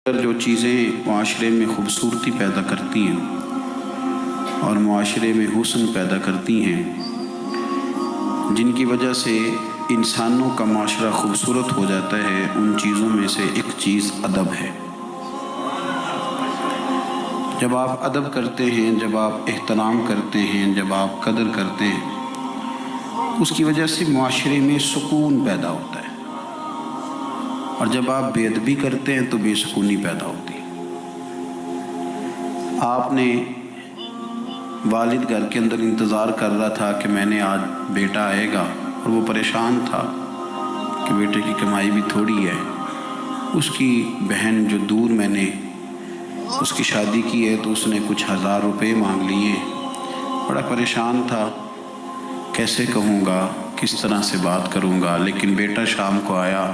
جو چیزیں معاشرے میں خوبصورتی پیدا کرتی ہیں اور معاشرے میں حسن پیدا کرتی ہیں، جن کی وجہ سے انسانوں کا معاشرہ خوبصورت ہو جاتا ہے، ان چیزوں میں سے ایک چیز ادب ہے۔ جب آپ ادب کرتے ہیں، جب آپ احترام کرتے ہیں، جب آپ قدر کرتے ہیں، اس کی وجہ سے معاشرے میں سکون پیدا ہوتا ہے، اور جب آپ بے ادبی کرتے ہیں تو بے سکونی پیدا ہوتی ہے۔ آپ نے والد گھر کے اندر انتظار کر رہا تھا کہ میں نے آج بیٹا آئے گا، اور وہ پریشان تھا کہ بیٹے کی کمائی بھی تھوڑی ہے۔ اس کی بہن جو دور میں نے اس کی شادی کی ہے تو اس نے کچھ 1000 روپے مانگ لیے۔ بڑا پریشان تھا، کیسے کہوں گا، کس طرح سے بات کروں گا۔ لیکن بیٹا شام کو آیا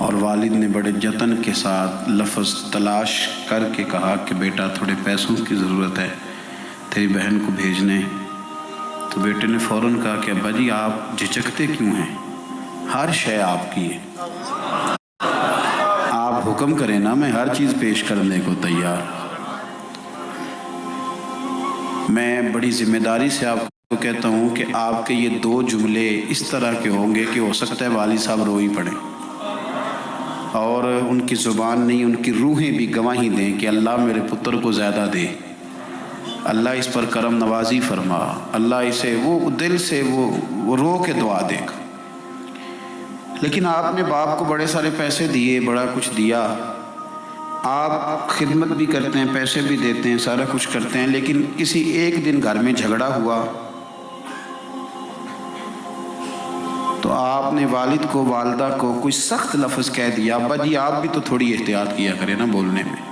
اور والد نے بڑے جتن کے ساتھ لفظ تلاش کر کے کہا کہ بیٹا تھوڑے پیسوں کی ضرورت ہے، تیری بہن کو بھیجنے۔ تو بیٹے نے فوراً کہا کہ ابا جی آپ جھجکتے کیوں ہیں، ہر شے آپ کی ہے، آپ حکم کریں نا، میں ہر چیز پیش کرنے کو تیار۔ میں بڑی ذمہ داری سے آپ کو کہتا ہوں کہ آپ کے یہ 2 جملے اس طرح کے ہوں گے کہ ہو سکتا ہے والد صاحب رو ہی پڑیں، اور ان کی زبان نہیں، ان کی روحیں بھی گواہی دیں کہ اللہ میرے پتر کو زیادہ دے، اللہ اس پر کرم نوازی فرما، اللہ اسے وہ دل سے وہ رو کے دعا دے گا۔ لیکن آپ نے باپ کو بڑے سارے پیسے دیے، بڑا کچھ دیا، آپ خدمت بھی کرتے ہیں، پیسے بھی دیتے ہیں، سارا کچھ کرتے ہیں، لیکن کسی ایک دن گھر میں جھگڑا ہوا تو آپ نے والد کو، والدہ کو کوئی سخت لفظ کہہ دیا، ابا جی آپ بھی تو تھوڑی احتیاط کیا کریں نا بولنے میں۔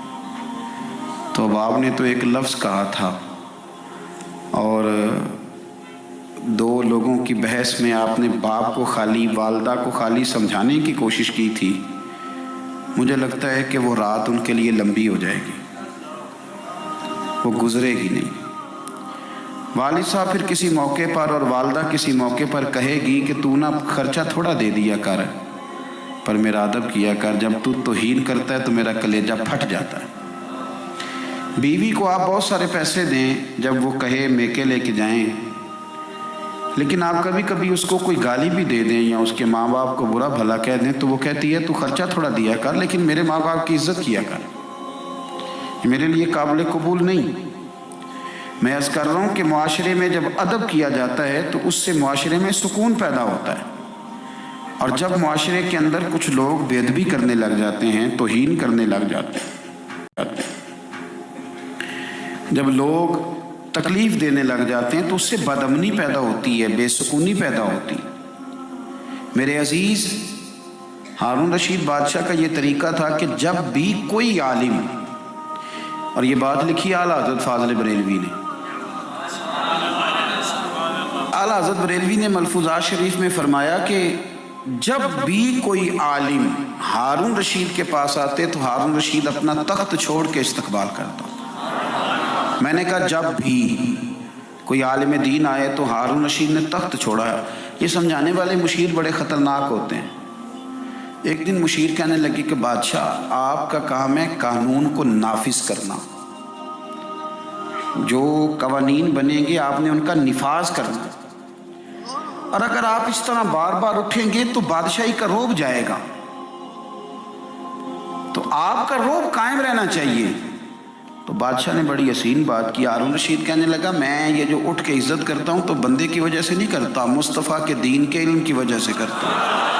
تو اب آپ نے تو ایک لفظ کہا تھا، اور 2 لوگوں کی بحث میں آپ نے باپ کو خالی، والدہ کو خالی سمجھانے کی کوشش کی تھی۔ مجھے لگتا ہے کہ وہ رات ان کے لیے لمبی ہو جائے گی، وہ گزرے گی نہیں۔ والد صاحب پھر کسی موقع پر اور والدہ کسی موقع پر کہے گی کہ تو نا خرچہ تھوڑا دے دیا کر، پر میرا ادب کیا کر، جب تو توہین کرتا ہے تو میرا کلیجہ پھٹ جاتا ہے۔ بیوی کو آپ بہت سارے پیسے دیں، جب وہ کہے میکے لے کے جائیں، لیکن آپ کبھی کبھی اس کو کوئی گالی بھی دے دیں یا اس کے ماں باپ کو برا بھلا کہہ دیں تو وہ کہتی ہے تو خرچہ تھوڑا دیا کر، لیکن میرے ماں باپ کی عزت کیا کر، یہ میرے لیے قابل قبول نہیں۔ میں عرض کر رہا ہوں کہ معاشرے میں جب ادب کیا جاتا ہے تو اس سے معاشرے میں سکون پیدا ہوتا ہے، اور جب معاشرے کے اندر کچھ لوگ بے ادبی کرنے لگ جاتے ہیں، توہین کرنے لگ جاتے ہیں، جب لوگ تکلیف دینے لگ جاتے ہیں تو اس سے بدامنی پیدا ہوتی ہے، بے سکونی پیدا ہوتی ہے۔ میرے عزیز، ہارون رشید بادشاہ کا یہ طریقہ تھا کہ جب بھی کوئی عالم، اور یہ بات لکھی اعلیٰ حضرت فاضل بریلوی نے، اعلیٰ حضرت بریلوی نے ملفوظات شریف میں فرمایا کہ جب بھی کوئی عالم ہارون رشید کے پاس آتے تو ہارون رشید اپنا تخت چھوڑ کے استقبال کرتا۔ میں نے کہا جب بھی کوئی عالم دین آئے تو ہارون رشید نے تخت چھوڑا ہے۔ یہ سمجھانے والے مشیر بڑے خطرناک ہوتے ہیں۔ ایک دن مشیر کہنے لگی کہ بادشاہ آپ کا کام ہے قانون کو نافذ کرنا، جو قوانین بنیں گے آپ نے ان کا نفاذ کرنا، اور اگر آپ اس طرح بار بار اٹھیں گے تو بادشاہی کا رعب جائے گا، تو آپ کا رعب قائم رہنا چاہیے۔ تو بادشاہ نے بڑی حسین بات کی۔ ہارون رشید کہنے لگا میں یہ جو اٹھ کے عزت کرتا ہوں تو بندے کی وجہ سے نہیں کرتا، مصطفیٰ کے دین کے علم کی وجہ سے کرتا ہوں۔